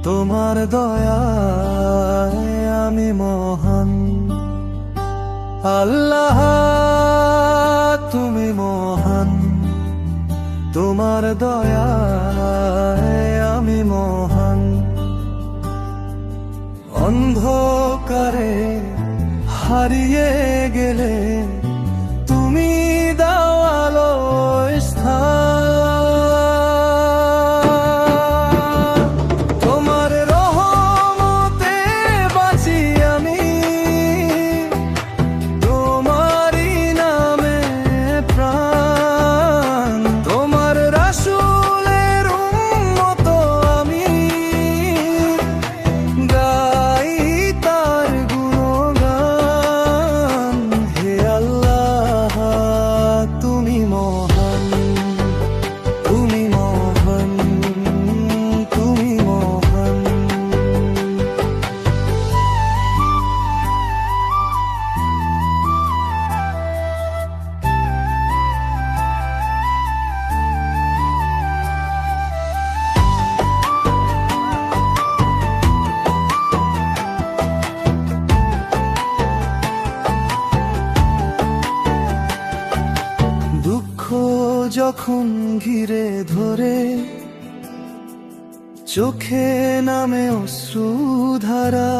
তোমার দয়ায় আমি মহান। আল্লাহ তুমি মহান, তোমার দয়ায় আমি মহান। অন্ধকারে হারিয়ে গেলে তুমি দাও আলোয় স্থান। তোমার রহমতে বাঁচি আমি, তোমারই নামে প্রাণ। তোমার রাসূলের উম্মত আমি, গাই তার গুণগান। হে আল্লাহ তুমি মহান, তুমি মহান, তুমি মহান। দুঃখ যখন ঘিরে ধরে, চোখে নামে অশ্রুধারা,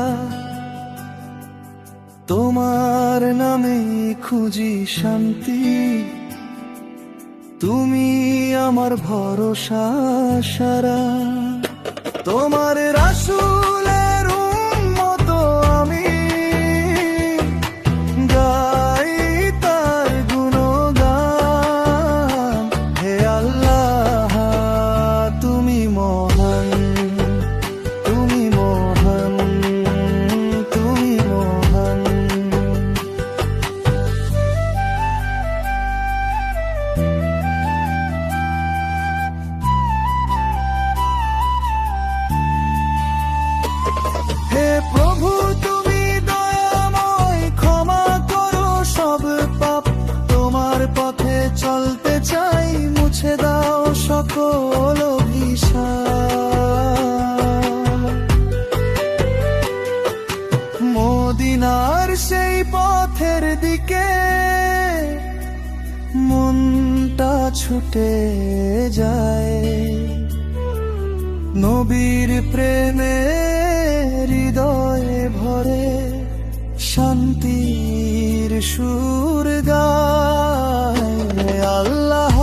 তোমার নামে খুঁজি শান্তি। তুমি আমার ভরসা সারা। তোমার রাসূলের উম্মত আমি, গাই তার গুণগান। হে আল্লাহ তুমি মহান, তুমি মহান, তুমি মহান। হে প্রভু তুমি দয়াময়, ক্ষমা করো সব পাপ। তোমার পথে চলতে চাই, মুছে দাও সকল অভিশাপ। মদিনার সেই পথের দিকে মনটা ছুটে যায়, নবীর প্রেমে হৃদয়ে ভরে শান্তির সুর গায়। আল্লাহ